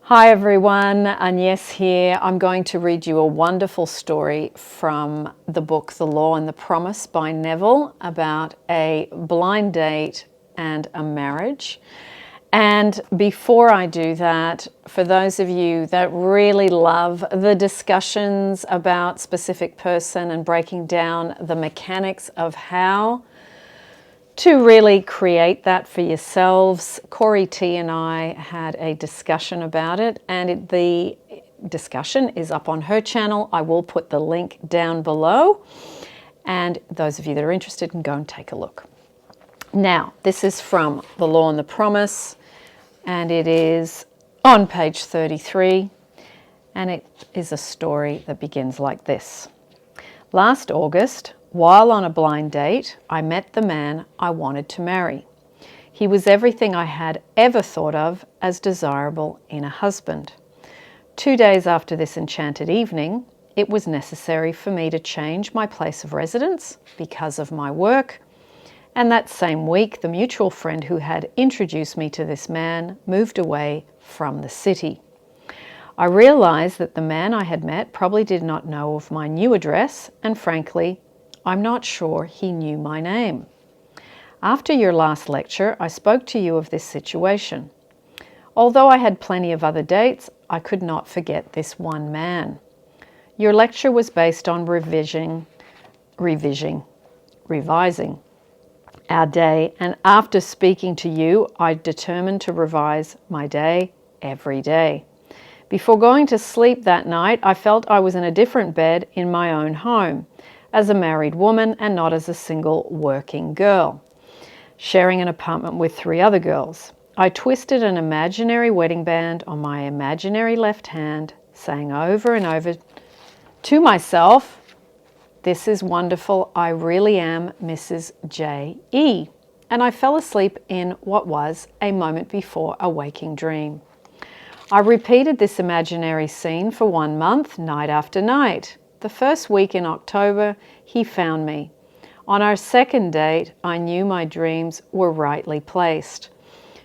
Hi everyone, Agnes here. I'm going to read you a wonderful story from the book The Law and the Promise by Neville about a blind date and a marriage. And before I do that, for those of you that really love the discussions about specific person and breaking down the mechanics of how to really create that for yourselves, Corey T and I had a discussion about it, and the discussion is up on her channel. I will put the link down below, and those of you that are interested can go and take a look. Now, this is from The Law and the Promise, and it is on page 33, and it is a story that begins like this. Last August, while on a blind date, I met the man I wanted to marry. He was everything I had ever thought of as desirable in a husband. 2 days after this enchanted evening, it was necessary for me to change my place of residence because of my work, and that same week, the mutual friend who had introduced me to this man moved away from the city. I realized that the man I had met probably did not know of my new address, and frankly, I'm not sure he knew my name. After your last lecture, I spoke to you of this situation. Although I had plenty of other dates, I could not forget this one man. Your lecture was based on revising our day, and after speaking to you, I determined to revise my day every day. Before going to sleep that night, I felt I was in a different bed in my own home, as a married woman and not as a single working girl, sharing an apartment with 3 other girls. I twisted an imaginary wedding band on my imaginary left hand, saying over and over to myself, "This is wonderful, I really am Mrs. J.E." And I fell asleep in what was a moment before a waking dream. I repeated this imaginary scene for 1 month, night after night. The first week in October, he found me. On our second date, I knew my dreams were rightly placed.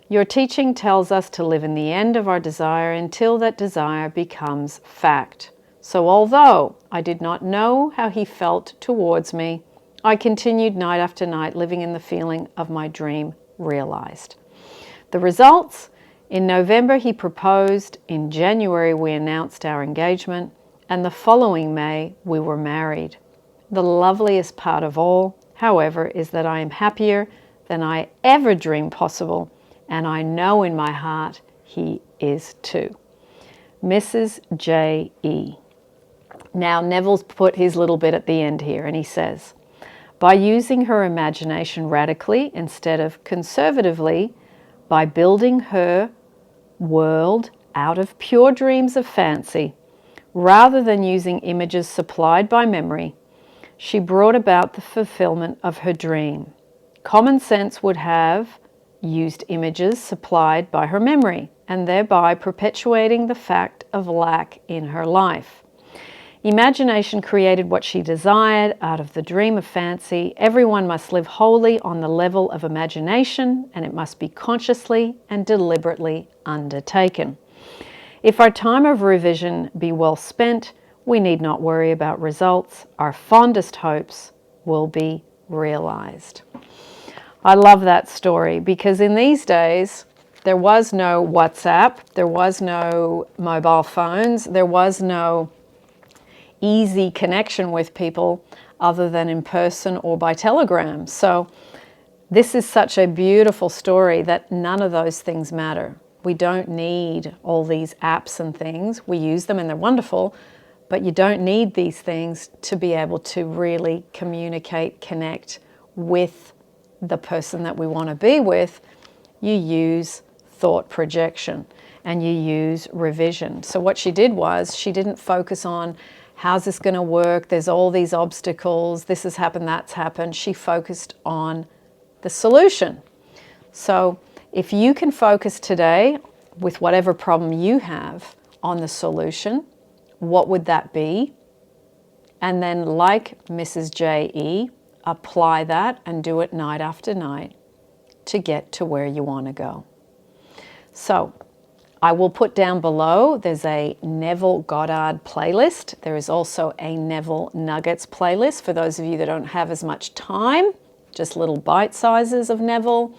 Your teaching tells us to live in the end of our desire until that desire becomes fact. So although I did not know how he felt towards me, I continued night after night living in the feeling of my dream realized. The results? In November, he proposed. In January, we announced our engagement. And the following May, we were married. The loveliest part of all, however, is that I am happier than I ever dreamed possible, and I know in my heart he is too. Mrs. J.E. Now, Neville's put his little bit at the end here, and he says, by using her imagination radically instead of conservatively, by building her world out of pure dreams of fancy, rather than using images supplied by memory, she brought about the fulfillment of her dream. Common sense would have used images supplied by her memory, and thereby perpetuating the fact of lack in her life. Imagination created what she desired out of the dream of fancy. Everyone must live wholly on the level of imagination, and it must be consciously and deliberately undertaken. If our time of revision be well spent, we need not worry about results. Our fondest hopes will be realized. I love that story because in these days, there was no WhatsApp, there was no mobile phones, there was no easy connection with people other than in person or by telegram. So this is such a beautiful story that none of those things matter. We don't need all these apps and things. We use them and they're wonderful, but you don't need these things to be able to really communicate, connect with the person that we want to be with. You use thought projection and you use revision. So what she did was she didn't focus on how's this going to work, there's all these obstacles, this has happened, that's happened. She focused on the solution. So if you can focus today with whatever problem you have on the solution, what would that be? And then, like Mrs. J.E., apply that and do it night after night to get to where you want to go. So I will put down below, there's a Neville Goddard playlist. There is also a Neville Nuggets playlist for those of you that don't have as much time, just little bite sizes of Neville.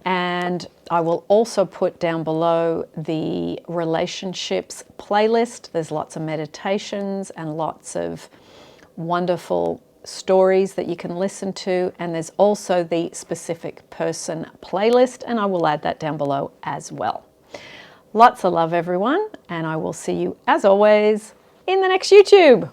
And I will also put down below the relationships playlist. There's lots of meditations and lots of wonderful stories that you can listen to. And there's also the specific person playlist, and I will add that down below as well. Lots of love, everyone, and I will see you, as always, in the next YouTube.